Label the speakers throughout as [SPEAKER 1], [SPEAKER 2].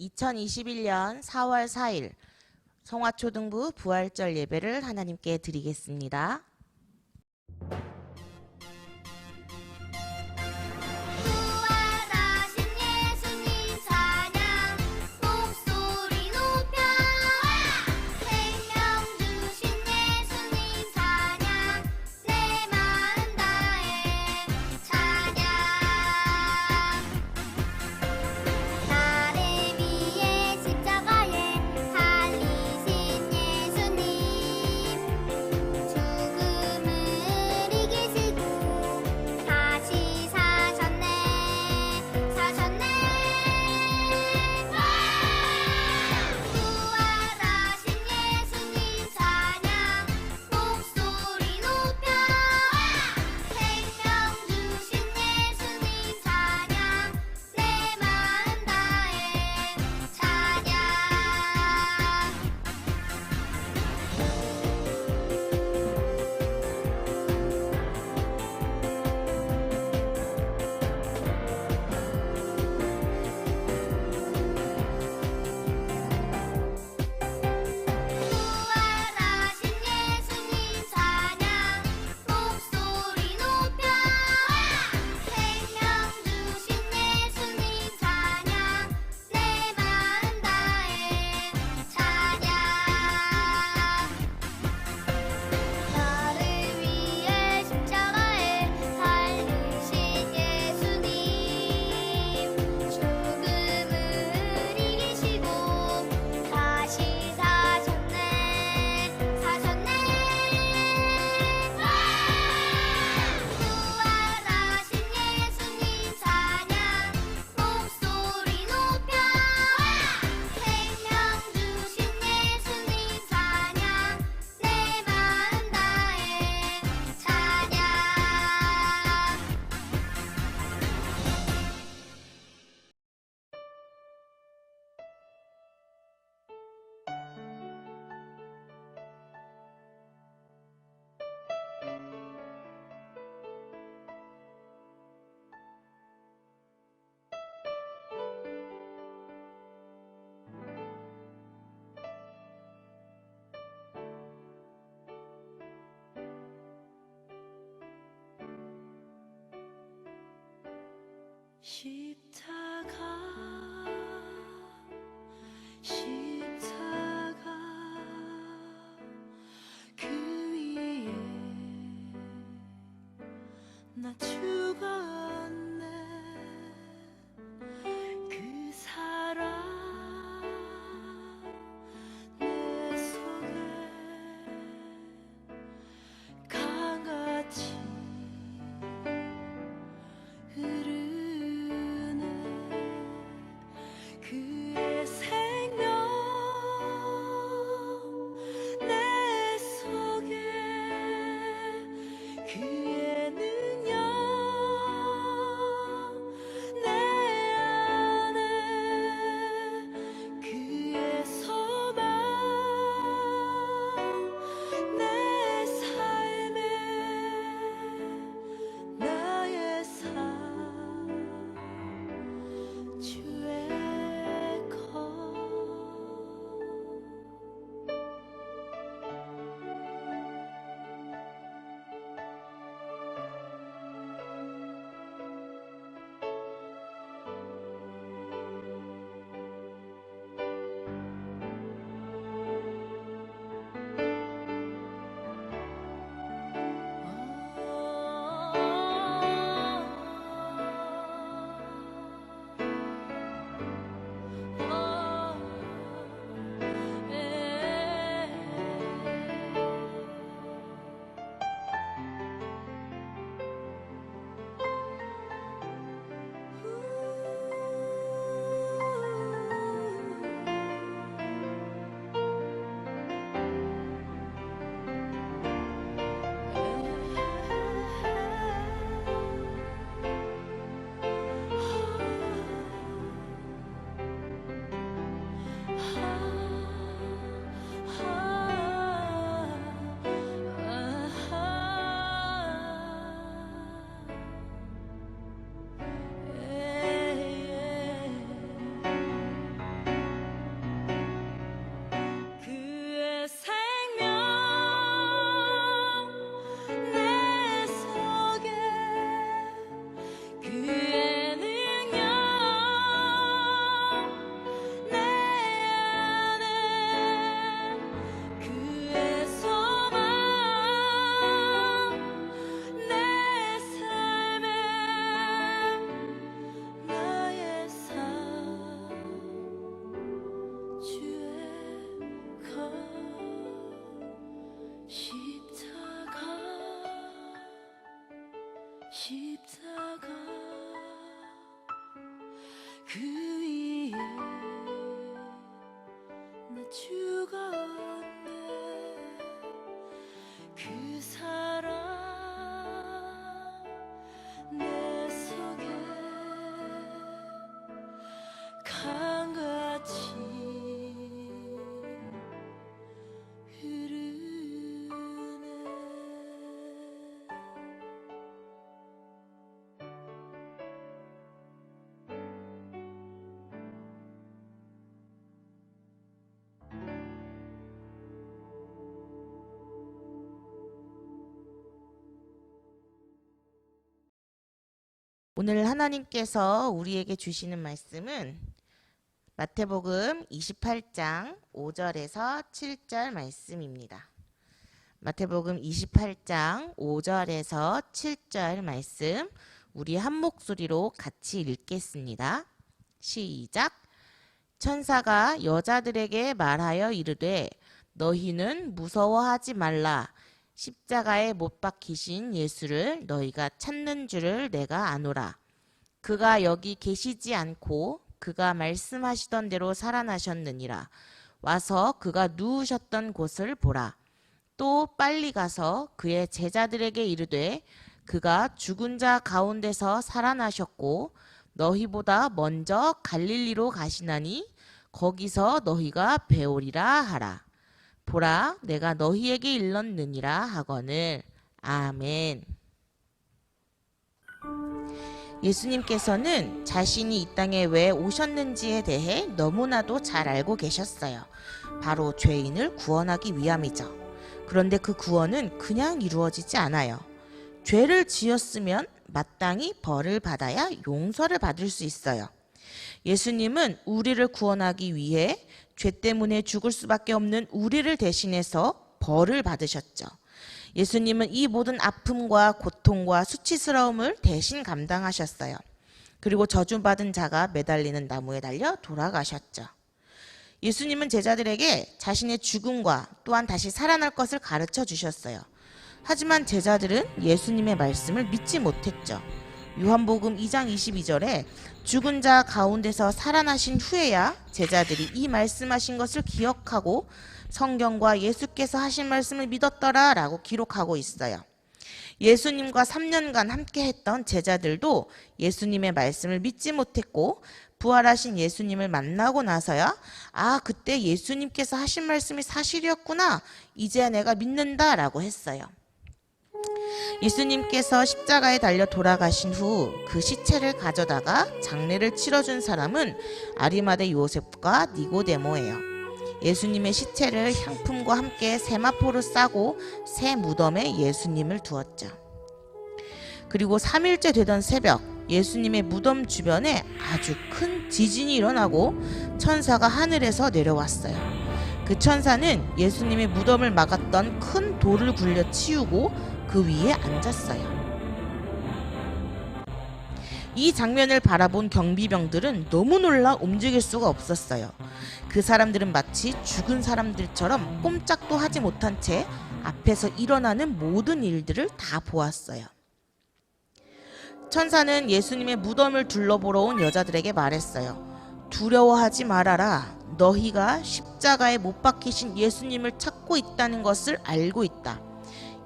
[SPEAKER 1] 2021년 4월 4일 성화초등부 부활절 예배를 하나님께 드리겠습니다.
[SPEAKER 2] 부활하신 예수님 찬양 목소리 높여 생명 주신 예수님 찬양 내 마음 다해 찬양 나를 위해 십자가에 달리신 예수님 죽음을 이기시고 다시 사셨네 사셨네 부활하신 예수님 찬양 목소리 높여 생명 주신 예수님 찬양 내 마음 다해 찬양 부활하신 예수님 찬양 목소리 높여 생명 주신 예수님 찬양 내 마음 다해 찬양 나를 위해 십자가에 달리신 예수님 죽음을 이기시고 다시 사셨네 사셨네 부활하신 예수님 찬양 목소리 높여 생명 주신 예수님 찬양 내 마음 다해 찬양
[SPEAKER 3] 십자가 그 위에 나 죽었네 그 사랑 내 속에 강같이 흐르네 그 위에 나 죽었네. 그 사랑 내 속에 강같이 흐르네.
[SPEAKER 1] 오늘 하나님께서 우리에게 주시는 말씀은 마태복음 28장 5절에서 7절 말씀입니다. 마태복음 28장 5절에서 7절 말씀 우리 한 목소리로 같이 읽겠습니다. 시작. 천사가 여자들에게 말하여 이르되 너희는 무서워하지 말라. 십자가에 못 박히신 예수를 너희가 찾는 줄을 내가 아노라. 그가 여기 계시지 않고 그가 말씀하시던 대로 살아나셨느니라. 와서 그가 누우셨던 곳을 보라. 또 빨리 가서 그의 제자들에게 이르되 그가 죽은 자 가운데서 살아나셨고 너희보다 먼저 갈릴리로 가시나니 거기서 너희가 배우리라 하라. 보라, 내가 너희에게 일렀느니라 하거늘. 아멘. 예수님께서는 자신이 이 땅에 왜 오셨는지에 대해 너무나도 잘 알고 계셨어요. 바로 죄인을 구원하기 위함이죠. 그런데 그 구원은 그냥 이루어지지 않아요. 죄를 지었으면 마땅히 벌을 받아야 용서를 받을 수 있어요. 예수님은 우리를 구원하기 위해 죄 때문에 죽을 수밖에 없는 우리를 대신해서 벌을 받으셨죠. 예수님은 이 모든 아픔과 고통과 수치스러움을 대신 감당하셨어요. 그리고 저주받은 자가 매달리는 나무에 달려 돌아가셨죠. 예수님은 제자들에게 자신의 죽음과 또한 다시 살아날 것을 가르쳐 주셨어요. 하지만 제자들은 예수님의 말씀을 믿지 못했죠. 요한복음 2장 22절에 죽은 자 가운데서 살아나신 후에야 제자들이 이 말씀하신 것을 기억하고 성경과 예수께서 하신 말씀을 믿었더라 라고 기록하고 있어요. 예수님과 3년간 함께 했던 제자들도 예수님의 말씀을 믿지 못했고 부활하신 예수님을 만나고 나서야 그때 예수님께서 하신 말씀이 사실이었구나. 이제 내가 믿는다 라고 했어요. 예수님께서 십자가에 달려 돌아가신 후 그 시체를 가져다가 장례를 치러준 사람은 아리마대 요셉과 니고데모예요. 예수님의 시체를 향품과 함께 세마포로 싸고 새 무덤에 예수님을 두었죠. 그리고 3일째 되던 새벽 예수님의 무덤 주변에 아주 큰 지진이 일어나고 천사가 하늘에서 내려왔어요. 그 천사는 예수님의 무덤을 막았던 큰 돌을 굴려 치우고 그 위에 앉았어요. 이 장면을 바라본 경비병들은 너무 놀라 움직일 수가 없었어요. 그 사람들은 마치 죽은 사람들처럼 꼼짝도 하지 못한 채 앞에서 일어나는 모든 일들을 다 보았어요. 천사는 예수님의 무덤을 둘러보러 온 여자들에게 말했어요. 두려워하지 말아라. 너희가 십자가에 못 박히신 예수님을 찾고 있다는 것을 알고 있다.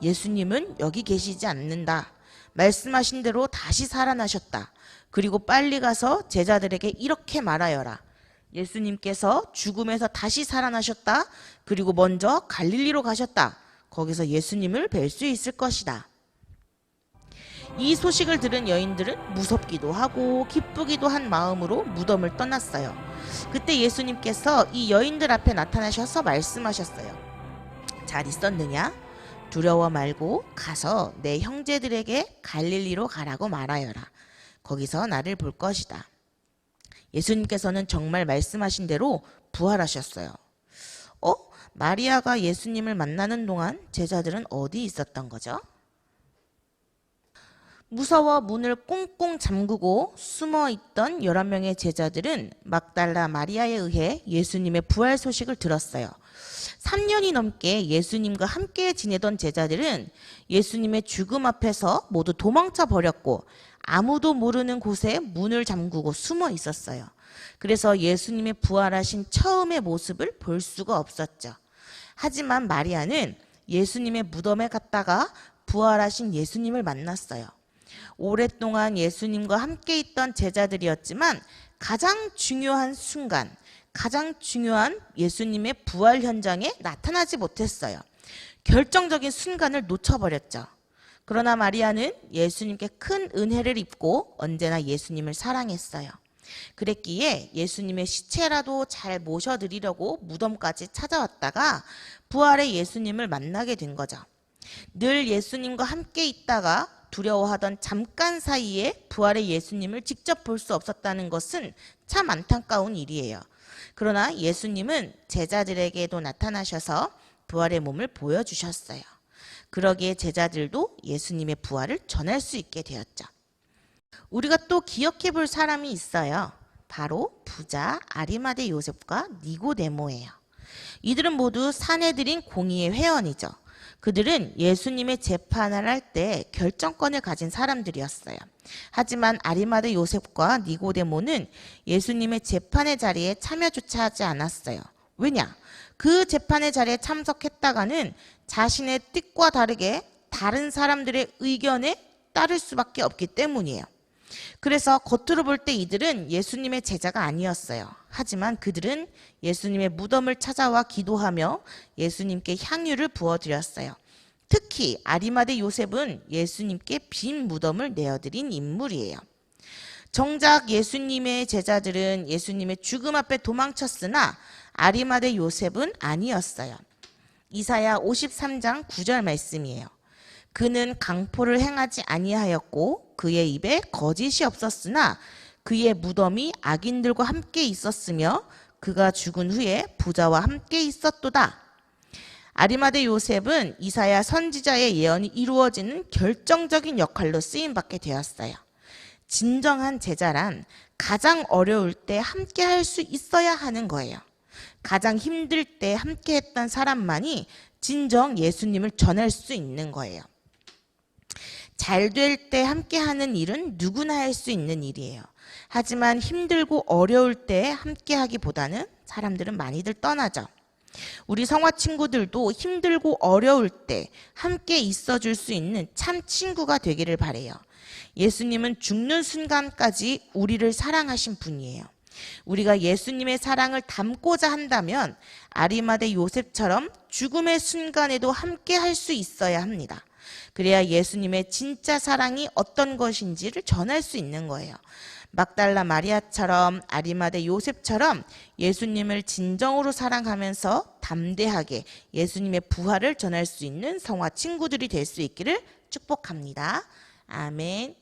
[SPEAKER 1] 예수님은 여기 계시지 않는다. 말씀하신 대로 다시 살아나셨다. 그리고 빨리 가서 제자들에게 이렇게 말하여라. 예수님께서 죽음에서 다시 살아나셨다. 그리고 먼저 갈릴리로 가셨다. 거기서 예수님을 뵐 수 있을 것이다. 이 소식을 들은 여인들은 무섭기도 하고 기쁘기도 한 마음으로 무덤을 떠났어요. 그때 예수님께서 이 여인들 앞에 나타나셔서 말씀하셨어요. 잘 있었느냐? 두려워 말고 가서 내 형제들에게 갈릴리로 가라고 말하여라. 거기서 나를 볼 것이다. 예수님께서는 정말 말씀하신 대로 부활하셨어요. 마리아가 예수님을 만나는 동안 제자들은 어디 있었던 거죠? 무서워 문을 꽁꽁 잠그고 숨어있던 11명의 제자들은 막달라 마리아에 의해 예수님의 부활 소식을 들었어요. 3년이 넘게 예수님과 함께 지내던 제자들은 예수님의 죽음 앞에서 모두 도망쳐 버렸고 아무도 모르는 곳에 문을 잠그고 숨어 있었어요. 그래서 예수님의 부활하신 처음의 모습을 볼 수가 없었죠. 하지만 마리아는 예수님의 무덤에 갔다가 부활하신 예수님을 만났어요. 오랫동안 예수님과 함께 있던 제자들이었지만 가장 중요한 순간, 가장 중요한 예수님의 부활 현장에 나타나지 못했어요. 결정적인 순간을 놓쳐버렸죠. 그러나 마리아는 예수님께 큰 은혜를 입고 언제나 예수님을 사랑했어요. 그랬기에 예수님의 시체라도 잘 모셔드리려고 무덤까지 찾아왔다가 부활의 예수님을 만나게 된 거죠. 늘 예수님과 함께 있다가 두려워하던 잠깐 사이에 부활의 예수님을 직접 볼 수 없었다는 것은 참 안타까운 일이에요. 그러나 예수님은 제자들에게도 나타나셔서 부활의 몸을 보여주셨어요. 그러기에 제자들도 예수님의 부활을 전할 수 있게 되었죠. 우리가 또 기억해 볼 사람이 있어요. 바로 부자 아리마대 요셉과 니고데모예요. 이들은 모두 사내들인 공의의 회원이죠. 그들은 예수님의 재판을 할 때 결정권을 가진 사람들이었어요. 하지만 아리마대 요셉과 니고데모는 예수님의 재판의 자리에 참여조차 하지 않았어요. 왜냐? 그 재판의 자리에 참석했다가는 자신의 뜻과 다르게 다른 사람들의 의견에 따를 수밖에 없기 때문이에요. 그래서 겉으로 볼 때 이들은 예수님의 제자가 아니었어요. 하지만 그들은 예수님의 무덤을 찾아와 기도하며 예수님께 향유를 부어드렸어요. 특히 아리마대 요셉은 예수님께 빈 무덤을 내어드린 인물이에요. 정작 예수님의 제자들은 예수님의 죽음 앞에 도망쳤으나 아리마대 요셉은 아니었어요. 이사야 53장 9절 말씀이에요. 그는 강포를 행하지 아니하였고 그의 입에 거짓이 없었으나 그의 무덤이 악인들과 함께 있었으며 그가 죽은 후에 부자와 함께 있었도다. 아리마대 요셉은 이사야 선지자의 예언이 이루어지는 결정적인 역할로 쓰임받게 되었어요. 진정한 제자란 가장 어려울 때 함께 할 수 있어야 하는 거예요. 가장 힘들 때 함께 했던 사람만이 진정 예수님을 전할 수 있는 거예요. 잘 될 때 함께 하는 일은 누구나 할 수 있는 일이에요. 하지만 힘들고 어려울 때 함께 하기보다는 사람들은 많이들 떠나죠. 우리 성화 친구들도 힘들고 어려울 때 함께 있어줄 수 있는 참 친구가 되기를 바래요. 예수님은 죽는 순간까지 우리를 사랑하신 분이에요. 우리가 예수님의 사랑을 담고자 한다면 아리마대 요셉처럼 죽음의 순간에도 함께 할 수 있어야 합니다. 그래야 예수님의 진짜 사랑이 어떤 것인지를 전할 수 있는 거예요. 막달라 마리아처럼 아리마대 요셉처럼 예수님을 진정으로 사랑하면서 담대하게 예수님의 부활을 전할 수 있는 성화 친구들이 될 수 있기를 축복합니다. 아멘.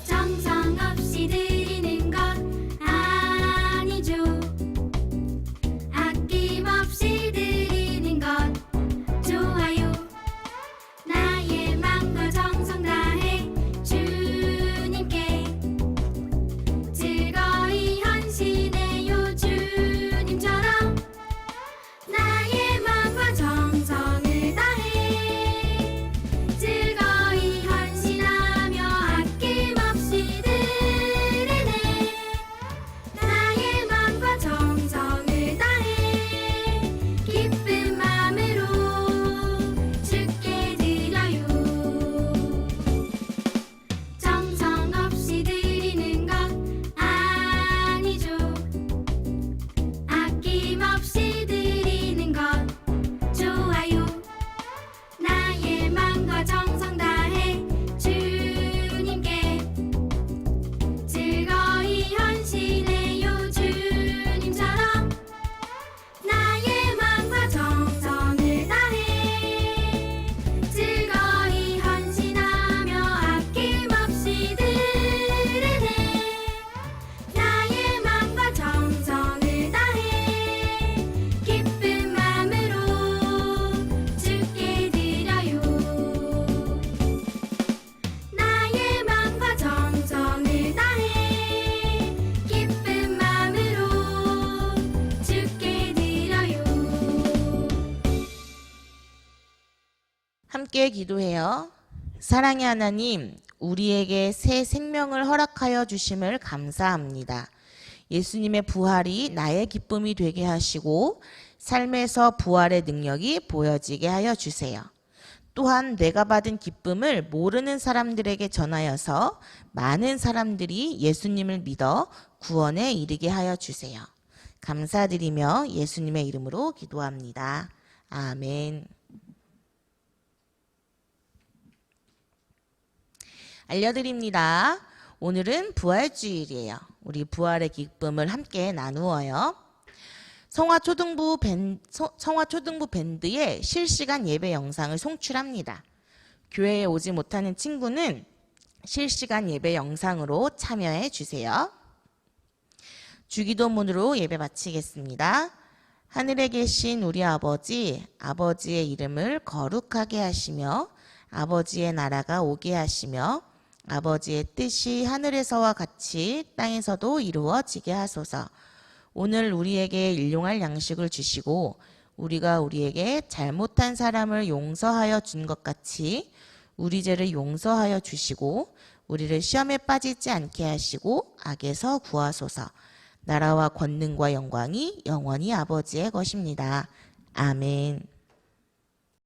[SPEAKER 2] 정성 없이 드리는 것 아니죠. 아낌없이 드리는 것 좋아요. 나의 맘과 정성 다해 주님께 즐거이 헌신해요. 주님처럼
[SPEAKER 1] 함께 기도해요. 사랑의 하나님, 우리에게 새 생명을 허락하여 주심을 감사합니다. 예수님의 부활이 나의 기쁨이 되게 하시고 삶에서 부활의 능력이 보여지게 하여 주세요. 또한 내가 받은 기쁨을 모르는 사람들에게 전하여서 많은 사람들이 예수님을 믿어 구원에 이르게 하여 주세요. 감사드리며 예수님의 이름으로 기도합니다. 아멘. 알려드립니다. 오늘은 부활주일이에요. 우리 부활의 기쁨을 함께 나누어요. 성화초등부 밴드의 실시간 예배 영상을 송출합니다. 교회에 오지 못하는 친구는 실시간 예배 영상으로 참여해 주세요. 주기도문으로 예배 마치겠습니다. 하늘에 계신 우리 아버지, 아버지의 이름을 거룩하게 하시며 아버지의 나라가 오게 하시며 아버지의 뜻이 하늘에서와 같이 땅에서도 이루어지게 하소서. 오늘 우리에게 일용할 양식을 주시고 우리가 우리에게 잘못한 사람을 용서하여 준 것 같이 우리 죄를 용서하여 주시고 우리를 시험에 빠지지 않게 하시고 악에서 구하소서. 나라와 권능과 영광이 영원히 아버지의 것입니다. 아멘.